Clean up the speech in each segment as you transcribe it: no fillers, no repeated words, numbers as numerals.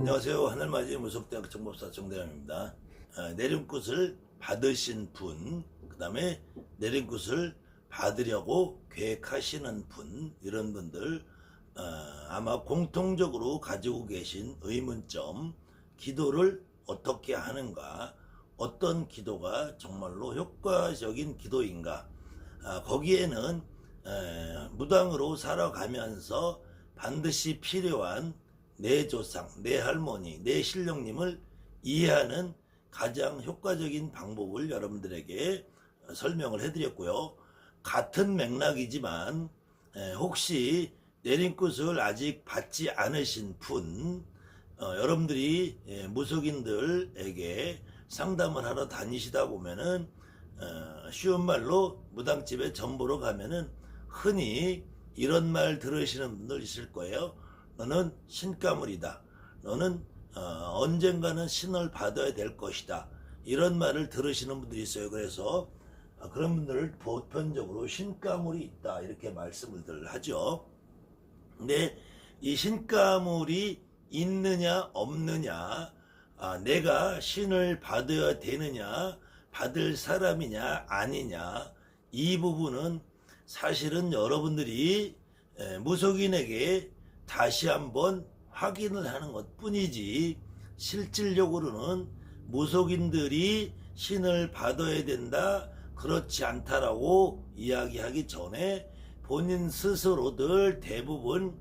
안녕하세요. 하늘맞이 무속대학 정법사 정대감입니다. 내림굿을 받으신 분, 그 다음에 내림굿을 받으려고 계획하시는 분, 이런 분들 아마 공통적으로 가지고 계신 의문점, 기도를 어떻게 하는가, 어떤 기도가 정말로 효과적인 기도인가, 거기에는 무당으로 살아가면서 반드시 필요한 내 조상, 내 할머니, 내 신령님을 이해하는 가장 효과적인 방법을 여러분들에게 설명을 해드렸고요. 같은 맥락이지만 혹시 내림굿을 아직 받지 않으신 분, 여러분들이 무속인들에게 상담을 하러 다니시다 보면은 쉬운 말로 무당집에 전보러 가면은 흔히 이런 말 들으시는 분들 있을 거예요. 너는 신가물이다. 너는 언젠가는 신을 받아야 될 것이다. 이런 말을 들으시는 분들이 있어요. 그래서 그런 분들을 보편적으로 신가물이 있다, 이렇게 말씀을 하죠. 근데 이 신가물이 있느냐 없느냐, 내가 신을 받아야 되느냐, 받을 사람이냐 아니냐, 이 부분은 사실은 여러분들이 무속인에게 다시 한번 확인을 하는 것 뿐이지, 실질적으로는 무속인들이 신을 받아야 된다, 그렇지 않다라고 이야기하기 전에 본인 스스로들 대부분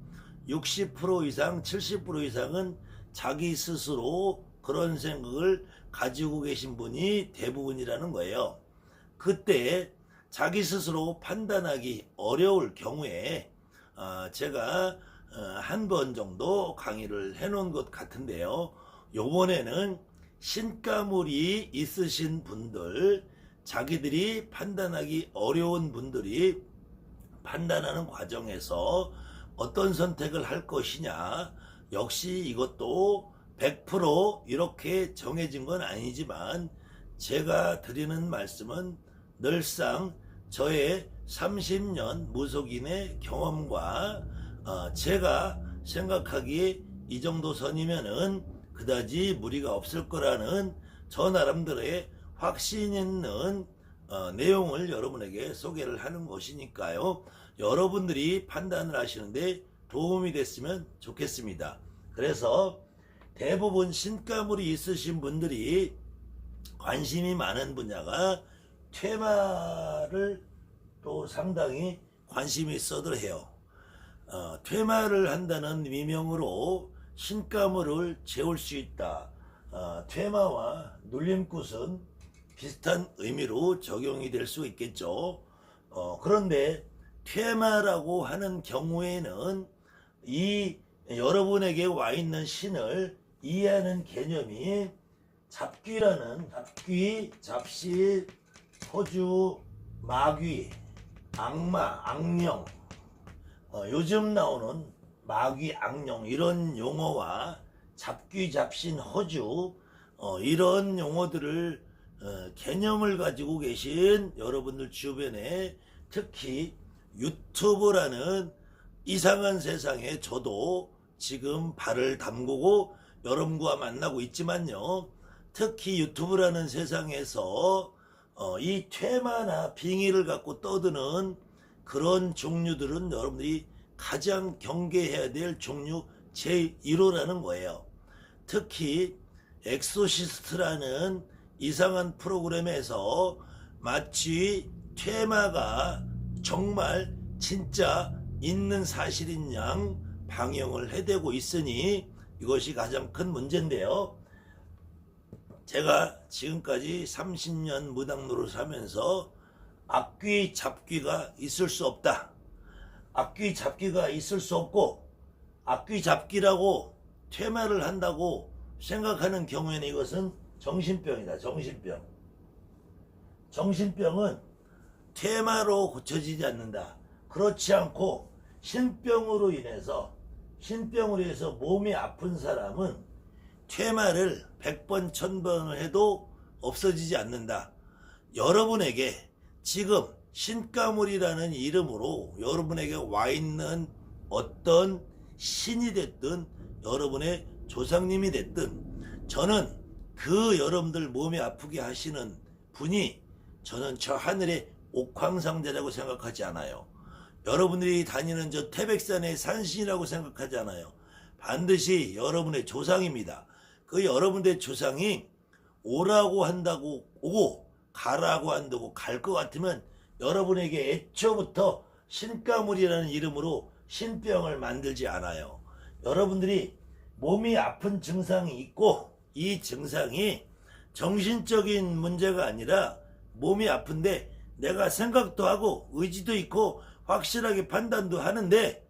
60% 이상 70% 이상은 자기 스스로 그런 생각을 가지고 계신 분이 대부분이라는 거예요. 그때 자기 스스로 판단하기 어려울 경우에 제가 한 번 정도 강의를 해놓은 것 같은데요. 요번에는 신가물이 있으신 분들, 자기들이 판단하기 어려운 분들이 판단하는 과정에서 어떤 선택을 할 것이냐, 역시 이것도 100% 이렇게 정해진 건 아니지만 제가 드리는 말씀은 늘상 저의 30년 무속인의 경험과 제가 생각하기에 이 정도 선이면은 그다지 무리가 없을 거라는 저 나름대로의 확신 있는 내용을 여러분에게 소개를 하는 것이니까요. 여러분들이 판단을 하시는데 도움이 됐으면 좋겠습니다. 그래서 대부분 신가물이 있으신 분들이 관심이 많은 분야가 퇴마를 또 상당히 관심이 있어들 해요. 퇴마를 한다는 미명으로 신가물을 재울 수 있다. 퇴마와 눌림굿은 비슷한 의미로 적용이 될 수 있겠죠. 그런데 퇴마라고 하는 경우에는 이 여러분에게 와 있는 신을 이해하는 개념이 잡귀라는, 잡귀, 잡시, 호주, 마귀, 악마, 악령, 요즘 나오는 마귀, 악령, 이런 용어와 잡귀, 잡신, 호주, 이런 용어들을 개념을 가지고 계신 여러분들 주변에, 특히 유튜브라는 이상한 세상에 저도 지금 발을 담그고 여러분과 만나고 있지만요, 특히 유튜브라는 세상에서 이 퇴마나 빙의를 갖고 떠드는 그런 종류들은 여러분들이 가장 경계해야 될 종류 제1호라는 거예요. 특히 엑소시스트라는 이상한 프로그램에서 마치 퇴마가 정말 진짜 있는 사실인 양 방영을 해대고 있으니 이것이 가장 큰 문제인데요. 제가 지금까지 30년 무당노릇을 하면서 악귀 잡귀가 있을 수 없다, 악귀 잡귀가 있을 수 없고, 악귀 잡귀라고 퇴마를 한다고 생각하는 경우에는 이것은 정신병이다. 정신병. 정신병은 퇴마로 고쳐지지 않는다. 그렇지 않고 신병으로 인해서 몸이 아픈 사람은 퇴마를 100번 1000번을 해도 없어지지 않는다. 여러분에게 지금 신가물이라는 이름으로 여러분에게 와 있는 어떤 신이 됐든 여러분의 조상님이 됐든 저는 그 여러분들 몸이 아프게 하시는 분이 저는 저 하늘의 옥황상제라고 생각하지 않아요. 여러분들이 다니는 저 태백산의 산신이라고 생각하지 않아요. 반드시 여러분의 조상입니다. 그 여러분의 조상이 오라고 한다고 오고 가라고 한다고 갈 것 같으면 여러분에게 애초부터 신가물이라는 이름으로 신병을 만들지 않아요. 여러분들이 몸이 아픈 증상이 있고 이 증상이 정신적인 문제가 아니라 몸이 아픈데 내가 생각도 하고 의지도 있고 확실하게 판단도 하는데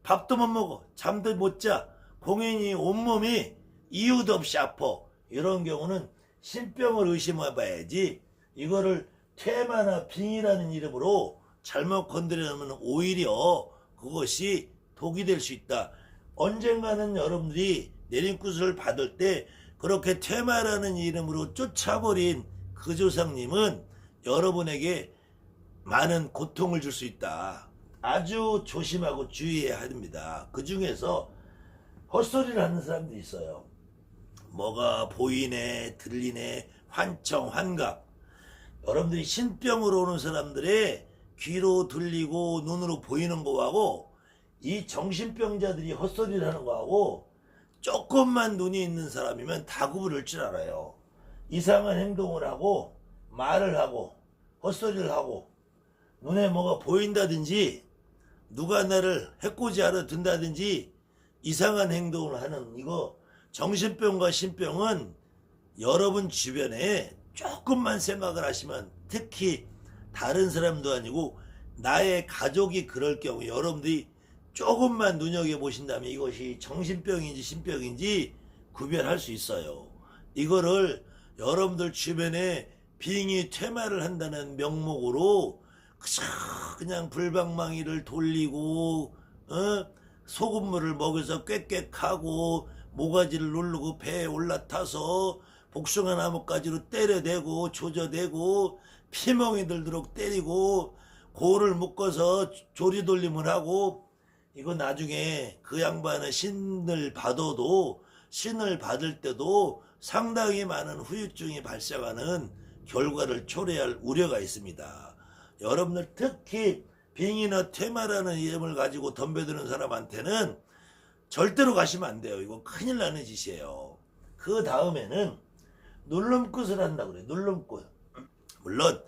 밥도 못 먹어 잠도 못 자 공연히 온몸이 이유도 없이 아파. 이런 경우는 신병을 의심해 봐야지 이거를 퇴마나 빙이라는 이름으로 잘못 건드리면 오히려 그것이 독이 될 수 있다. 언젠가는 여러분들이 내림굿을 받을 때 그렇게 퇴마라는 이름으로 쫓아버린 그 조상님은 여러분에게 많은 고통을 줄 수 있다. 아주 조심하고 주의해야 합니다. 그 중에서 헛소리를 하는 사람들이 있어요. 뭐가 보이네 들리네 환청 환각. 여러분들이 신병으로 오는 사람들의 귀로 들리고 눈으로 보이는 거하고 이 정신병자들이 헛소리를 하는 거하고 조금만 눈이 있는 사람이면 다 구분할 줄 알아요. 이상한 행동을 하고 말을 하고 헛소리를 하고 눈에 뭐가 보인다든지 누가 나를 해코지하러 든다든지 이상한 행동을 하는 이거 정신병과 신병은 여러분 주변에 조금만 생각을 하시면 특히 다른 사람도 아니고 나의 가족이 그럴 경우 여러분들이 조금만 눈여겨보신다면 이것이 정신병인지 신병인지 구별할 수 있어요. 이거를 여러분들 주변에 빙의 퇴마를 한다는 명목으로 그냥 불방망이를 돌리고 소금물을 먹여서 꽥꽥하고 모가지를 누르고 배에 올라타서 복숭아 나뭇가지로 때려대고 조져대고 피멍이 들도록 때리고 고를 묶어서 조리돌림을 하고 이거 나중에 그 양반은 신을 받아도 신을 받을 때도 상당히 많은 후유증이 발생하는 결과를 초래할 우려가 있습니다. 여러분들 특히 빙이나 퇴마라는 이름을 가지고 덤벼드는 사람한테는 절대로 가시면 안 돼요. 이거 큰일 나는 짓이에요. 그 다음에는 눌름굿을 한다고 그래요. 눌름굿. 물론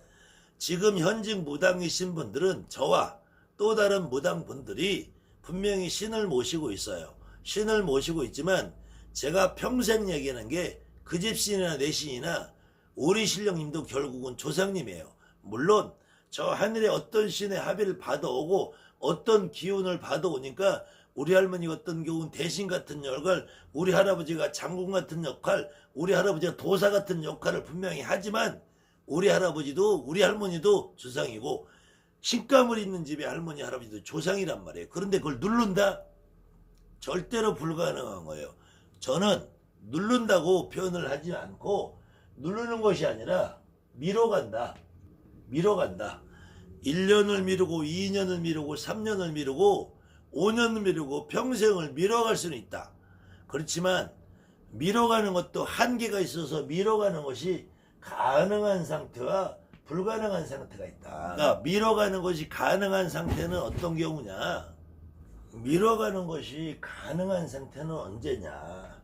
지금 현직 무당이신 분들은 저와 또 다른 무당분들이 분명히 신을 모시고 있어요. 신을 모시고 있지만 제가 평생 얘기하는 게 그 집 신이나 내 신이나 우리 신령님도 결국은 조상님이에요. 물론 저 하늘의 어떤 신의 합의를 받아오고 어떤 기운을 받아오니까 우리 할머니가 어떤 경우는 대신 같은 역할, 우리 할아버지가 장군 같은 역할, 우리 할아버지가 도사 같은 역할을 분명히 하지만 우리 할아버지도 우리 할머니도 조상이고 신감을 있는 집의 할머니 할아버지도 조상이란 말이에요. 그런데 그걸 누른다? 절대로 불가능한 거예요. 저는 누른다고 표현을 하지 않고 누르는 것이 아니라 미뤄간다. 미뤄간다. 1년을 미루고 2년을 미루고 3년을 미루고 5년을 미루고 평생을 미뤄갈 수는 있다. 그렇지만 미뤄가는 것도 한계가 있어서 미뤄가는 것이 가능한 상태와 불가능한 상태가 있다. 그러니까 미뤄가는 것이 가능한 상태는 어떤 경우냐? 미뤄가는 것이 가능한 상태는 언제냐?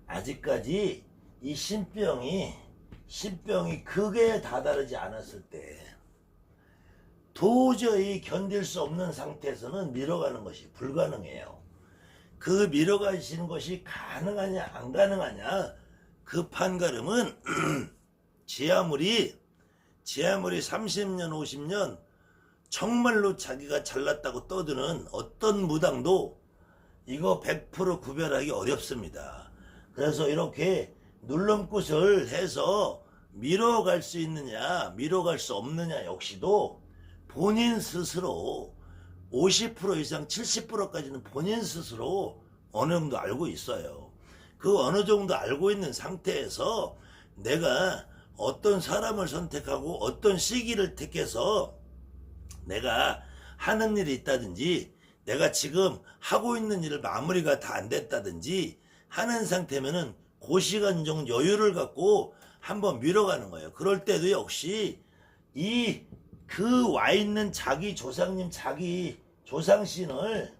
아직까지 이 신병이 극에 다다르지 않았을 때 도저히 견딜 수 없는 상태에서는 미뤄가는 것이 불가능해요. 그 미뤄가시는 것이 가능하냐 안 가능하냐 그 판가름은 제 아무리 30년 50년 정말로 자기가 잘났다고 떠드는 어떤 무당도 이거 100% 구별하기 어렵습니다. 그래서 이렇게 눌름굿을 해서 미뤄갈 수 있느냐 미뤄갈 수 없느냐 역시도 본인 스스로 50% 이상 70%까지는 본인 스스로 어느 정도 알고 있어요. 그 어느 정도 알고 있는 상태에서 내가 어떤 사람을 선택하고 어떤 시기를 택해서 내가 하는 일이 있다든지 내가 지금 하고 있는 일을 마무리가 다 안 됐다든지 하는 상태면은 그 시간 정도 여유를 갖고 한번 밀어가는 거예요. 그럴 때도 역시 그 와 있는 자기 조상님, 자기 조상신을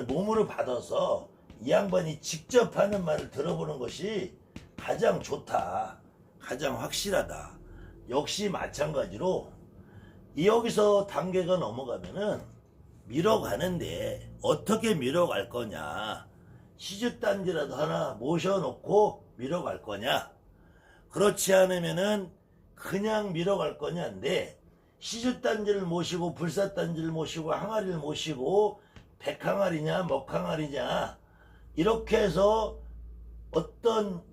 몸으로 받아서 이 양반이 직접 하는 말을 들어보는 것이 가장 좋다, 가장 확실하다. 역시 마찬가지로 여기서 단계가 넘어가면은 밀어가는데 어떻게 밀어갈 거냐, 시주단지라도 하나 모셔놓고 밀어갈 거냐, 그렇지 않으면은 그냥 밀어갈 거냐인데, 시주단지를 모시고 불사단지를 모시고 항아리를 모시고 백항아리냐 먹항아리냐 이렇게 해서 어떤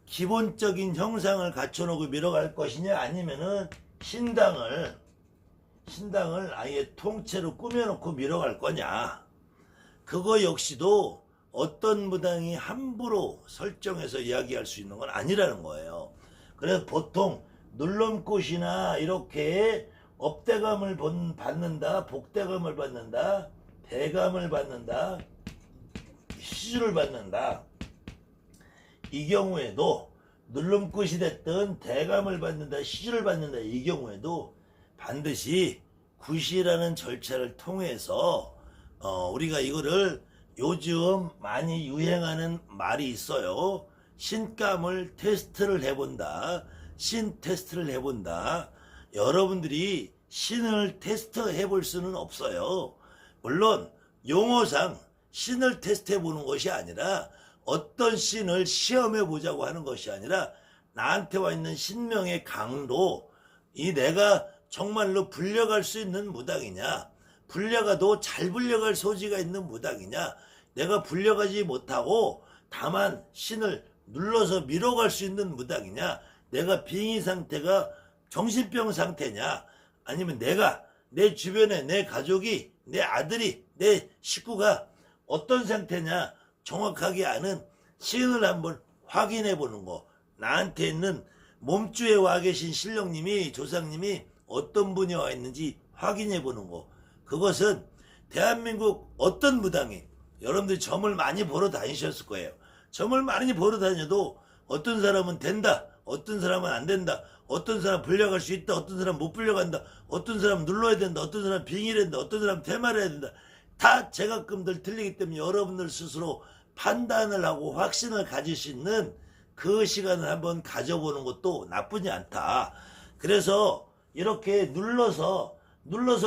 기본적인 형상을 갖춰놓고 밀어갈 것이냐, 아니면은 신당을 아예 통째로 꾸며놓고 밀어갈 거냐, 그거 역시도 어떤 무당이 함부로 설정해서 이야기할 수 있는 건 아니라는 거예요. 그래서 보통 눌럼꽃이나 이렇게 업대감을 받는다, 복대감을 받는다, 대감을 받는다, 시주를 받는다, 이 경우에도 눌름꽃이 됐든 대감을 받는다, 시주를 받는다, 이 경우에도 반드시 굿이라는 절차를 통해서 우리가 이거를 요즘 많이 유행하는 말이 있어요. 신감을 테스트를 해본다, 신 테스트를 해본다. 여러분들이 신을 테스트 해볼 수는 없어요. 물론 용어상 신을 테스트 해보는 것이 아니라, 어떤 신을 시험해 보자고 하는 것이 아니라, 나한테 와 있는 신명의 강도, 이 내가 정말로 불려갈 수 있는 무당이냐, 불려가도 잘 불려갈 소지가 있는 무당이냐, 내가 불려가지 못하고 다만 신을 눌러서 밀어갈 수 있는 무당이냐, 내가 빙의 상태가 정신병 상태냐, 아니면 내가 내 주변에 내 가족이, 내 아들이, 내 식구가 어떤 상태냐 정확하게 아는 신을 한번 확인해 보는 거, 나한테 있는 몸주에 와 계신 신령님이, 조상님이 어떤 분이 와 있는지 확인해 보는 거, 그것은 대한민국 어떤 무당이, 여러분들이 점을 많이 보러 다니셨을 거예요. 점을 많이 보러 다녀도 어떤 사람은 된다, 어떤 사람은 안 된다, 어떤 사람 불려갈 수 있다, 어떤 사람 못 불려간다, 어떤 사람 눌러야 된다, 어떤 사람 빙의해야 된다, 어떤 사람 대말해야 된다. 다 제각금들 틀리기 때문에 여러분들 스스로 판단을 하고 확신을 가질 수 있는 그 시간을 한번 가져보는 것도 나쁘지 않다. 그래서 이렇게 눌러서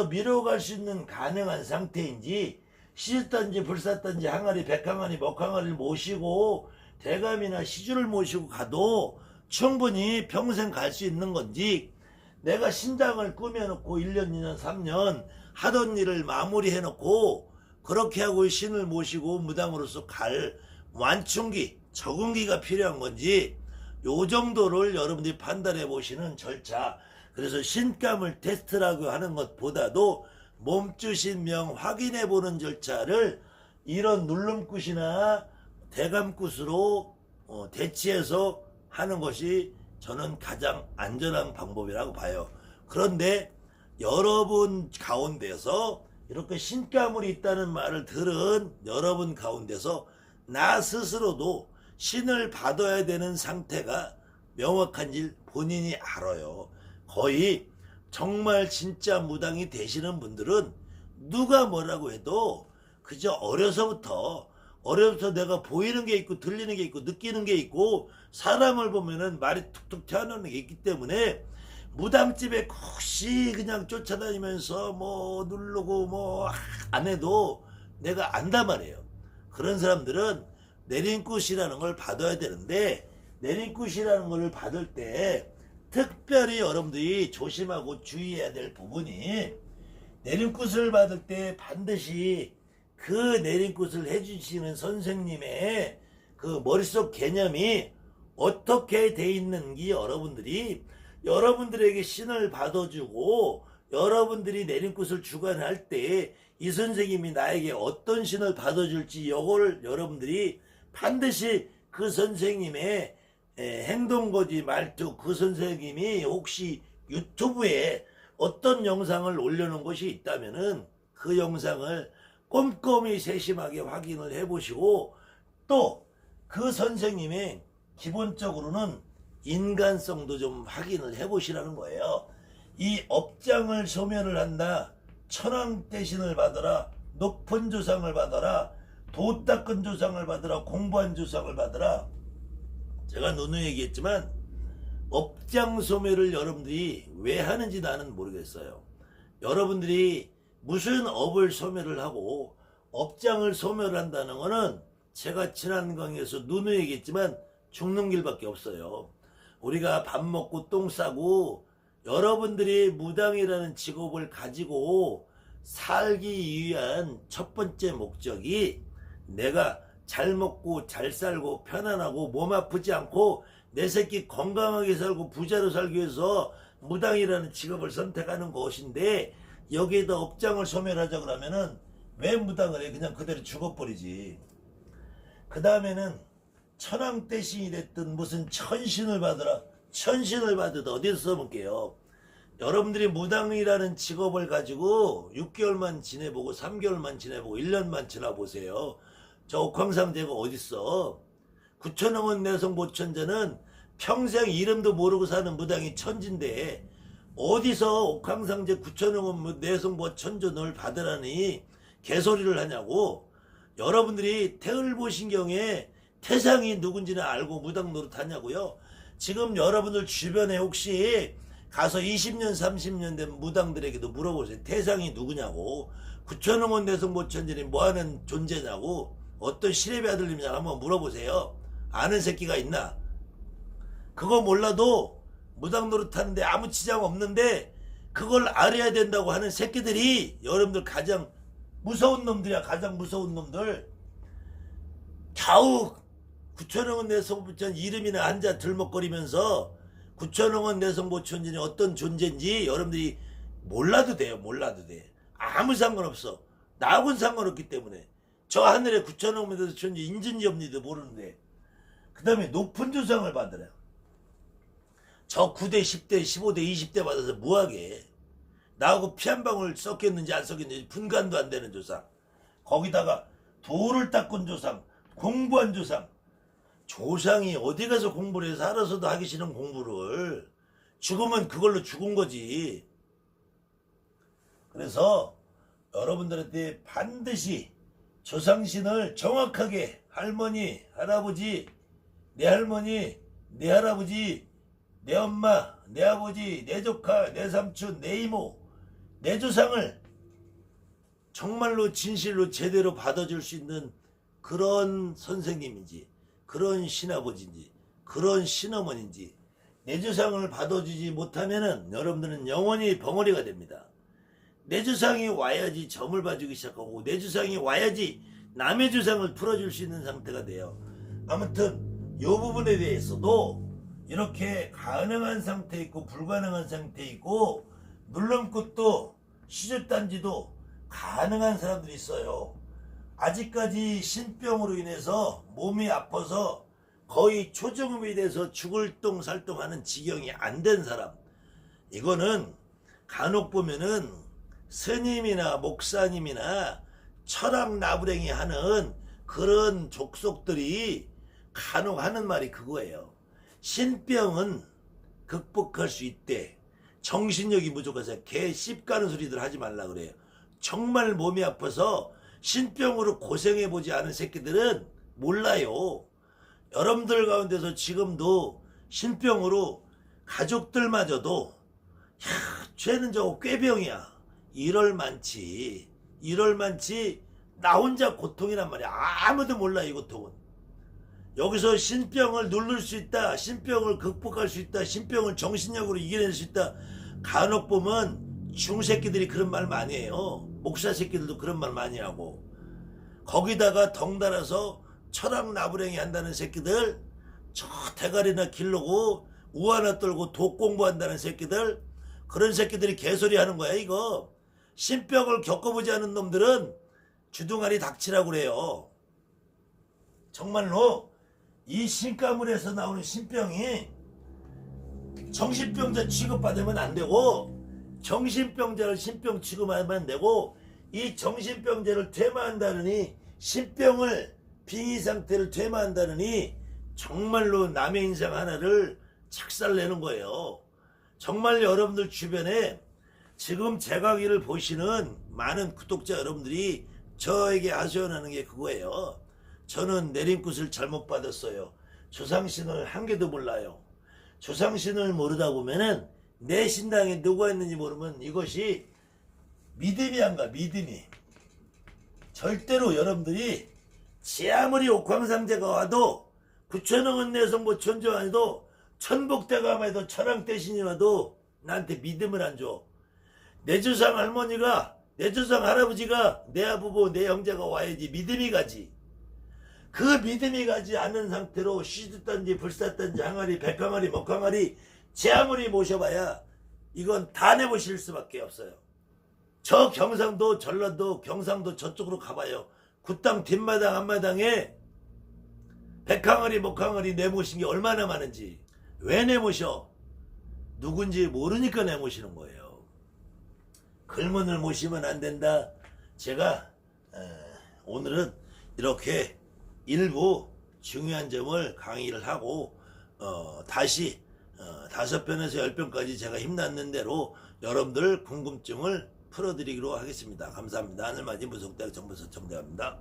밀어갈 수 있는 가능한 상태인지, 시주단지, 불사단지, 항아리, 백항아리, 먹항아리를 모시고 대감이나 시주를 모시고 가도 충분히 평생 갈 수 있는 건지, 내가 신당을 꾸며놓고 1년, 2년, 3년 하던 일을 마무리해놓고 그렇게 하고 신을 모시고 무당으로서 갈 완충기, 적응기가 필요한 건지, 요 정도를 여러분들이 판단해 보시는 절차. 그래서 신감을 테스트라고 하는 것보다도 몸주신명 확인해 보는 절차를 이런 눌름굿이나 대감굿으로 대치해서 하는 것이 저는 가장 안전한 방법이라고 봐요. 그런데 여러분 가운데서 이렇게 신가물이 있다는 말을 들은 여러분 가운데서 나 스스로도 신을 받아야 되는 상태가 명확한지 본인이 알아요. 거의 정말 진짜 무당이 되시는 분들은 누가 뭐라고 해도 그저 어려서부터 내가 보이는 게 있고 들리는 게 있고 느끼는 게 있고 사람을 보면은 말이 툭툭 튀어나오는 게 있기 때문에 무당집에 혹시 그냥 쫓아다니면서 뭐 누르고 뭐 안 해도 내가 안단 말이에요. 그런 사람들은 내린굿이라는 걸 받아야 되는데, 내린굿이라는 걸 받을 때 특별히 여러분들이 조심하고 주의해야 될 부분이, 내린굿을 받을 때 반드시 그 내린굿을 해주시는 선생님의 그 머릿속 개념이 어떻게 돼 있는지 여러분들에게 신을 받아주고 여러분들이 내린굿을 주관할 때 이 선생님이 나에게 어떤 신을 받아줄지 이걸 여러분들이 반드시 그 선생님의 행동거지 말투, 그 선생님이 혹시 유튜브에 어떤 영상을 올려놓은 것이 있다면은 그 영상을 꼼꼼히 세심하게 확인을 해보시고 또 그 선생님의 기본적으로는 인간성도 좀 확인을 해보시라는 거예요. 이 업장을 소멸을 한다. 천왕 대신을 받아라. 높은 조상을 받아라. 도 닦은 조상을 받아라. 공부한 조상을 받아라. 제가 누누이 얘기했지만 업장 소멸을 여러분들이 왜 하는지 나는 모르겠어요. 여러분들이 무슨 업을 소멸을 하고 업장을 소멸한다는 거는 제가 지난 강의에서 누누이 얘기했지만 죽는 길밖에 없어요. 우리가 밥 먹고 똥 싸고 여러분들이 무당이라는 직업을 가지고 살기 위한 첫 번째 목적이 내가 잘 먹고 잘 살고 편안하고 몸 아프지 않고 내 새끼 건강하게 살고 부자로 살기 위해서 무당이라는 직업을 선택하는 것인데 여기에다 업장을 소멸하자 그러면은 왜 무당을 해? 그냥 그대로 죽어버리지. 그 다음에는 천왕대신이 됐든 무슨 천신을 받으라. 천신을 받으든 어디서 써볼게요. 여러분들이 무당이라는 직업을 가지고 6개월만 지내보고 3개월만 지내보고 1년만 지나보세요. 저 옥황상제가 어딨어. 구천왕원 내성보천자는 평생 이름도 모르고 사는 무당이 천진데 어디서 옥황상제 구천왕원 내성보천존을 받으라니 개소리를 하냐고. 여러분들이 태을보신경에 태상이 누군지는 알고 무당 노릇하냐고요. 지금 여러분들 주변에 혹시 가서 20년 30년 된 무당들에게도 물어보세요. 태상이 누구냐고. 구천왕원 내성보천전이 뭐하는 존재냐고. 어떤 시래비 아들님이냐 한번 물어보세요. 아는 새끼가 있나. 그거 몰라도 무당 노릇하는데 아무 지장 없는데 그걸 알아야 된다고 하는 새끼들이 여러분들 가장 무서운 놈들이야. 가장 무서운 놈들. 겨우 구천왕원 내성보천 이름이나 한자 들먹거리면서 구천왕원 내성보천전이 어떤 존재인지 여러분들이 몰라도 돼요. 몰라도 돼. 아무 상관없어. 나하고는 상관없기 때문에. 저 하늘에 구천왕원 내성보천전 인진지 없니도 모르는데. 그 다음에 높은 조상을 받으라. 저 9대 10대 15대 20대 받아서 뭐하게. 나하고 피 한 방울 섞였는지 안 섞였는지 분간도 안 되는 조상. 거기다가 도를 닦은 조상. 공부한 조상. 조상이 어디 가서 공부를 해서 알아서도 하기 싫은 공부를. 죽으면 그걸로 죽은 거지. 그래서 여러분들한테 반드시 조상신을 정확하게 할머니, 할아버지, 내 할머니, 내 할아버지, 내 엄마, 내 아버지, 내 조카, 내 삼촌, 내 이모, 내 조상을 정말로 진실로 제대로 받아줄 수 있는 그런 선생님인지 그런 신아버지인지 그런 신어머니인지 내 조상을 받아주지 못하면은 여러분들은 영원히 벙어리가 됩니다. 내 조상이 와야지 점을 봐주기 시작하고 내 조상이 와야지 남의 조상을 풀어줄 수 있는 상태가 돼요. 아무튼 이 부분에 대해서도 이렇게 가능한 상태 있고 불가능한 상태 있고 눌름꽃도 시주단지도 가능한 사람들이 있어요. 아직까지 신병으로 인해서 몸이 아파서 거의 초정음이 돼서 죽을 똥살똥하는 지경이 안 된 사람. 이거는 간혹 보면은 스님이나 목사님이나 철학 나부랭이 하는 그런 족속들이 간혹 하는 말이 그거예요. 신병은 극복할 수 있대. 정신력이 부족해서 개 씹가는 소리들 하지 말라 그래요. 정말 몸이 아파서 신병으로 고생해보지 않은 새끼들은 몰라요. 여러분들 가운데서 지금도 신병으로 가족들마저도 쟤는 저거 꾀병이야. 이럴 만치 나 혼자 고통이란 말이야. 아무도 몰라 이 고통은. 여기서 신병을 누를 수 있다. 신병을 극복할 수 있다. 신병을 정신력으로 이겨낼 수 있다. 간혹 보면 중새끼들이 그런 말 많이 해요. 목사 새끼들도 그런 말 많이 하고. 거기다가 덩달아서 철학 나부랭이 한다는 새끼들, 저 대가리나 길르고 우하나 떨고 독 공부한다는 새끼들, 그런 새끼들이 개소리 하는 거야 이거. 신병을 겪어보지 않은 놈들은 주둥아리 닥치라고 그래요. 정말로 이 신가물에서 나오는 신병이 정신병자 취급받으면 안 되고, 정신병자를 신병 취급하면 안 되고, 이 정신병자를 퇴마한다느니 신병을 빙의 상태를 퇴마한다느니 정말로 남의 인생 하나를 착살내는 거예요. 정말 여러분들 주변에 지금 제 강의를 보시는 많은 구독자 여러분들이 저에게 하소연하는 게 그거예요. 저는 내림굿을 잘못 받았어요. 조상신을 한 개도 몰라요. 조상신을 모르다 보면은 내 신당에 누가 있는지 모르면 이것이 믿음이 안 가. 믿음이. 절대로 여러분들이 지 아무리 옥황상제가 와도 구천왕은 내성 뭐 천정 해도 천복대가 해도 천왕대신이 와도 나한테 믿음을 안 줘. 내 조상 할머니가 내 조상 할아버지가 내 아부고 내 형제가 와야지 믿음이 가지. 그 믿음이 가지 않은 상태로 시듣단지 불사단지 항아리 백항아리 먹항아리 제 아무리 모셔봐야 이건 다 내보실 수밖에 없어요. 저 경상도 전라도 경상도 저쪽으로 가봐요. 굿땅 뒷마당 앞마당에 백항아리 먹항아리 내모신 게 얼마나 많은지. 왜 내모셔? 누군지 모르니까 내모시는 거예요. 글문을 모시면 안 된다. 제가 오늘은 이렇게 일부 중요한 점을 강의를 하고 다시 5편에서 10편까지 제가 힘났는 대로 여러분들 궁금증을 풀어드리기로 하겠습니다. 감사합니다. 하늘맞이 무속대학 정보서 정대합니다.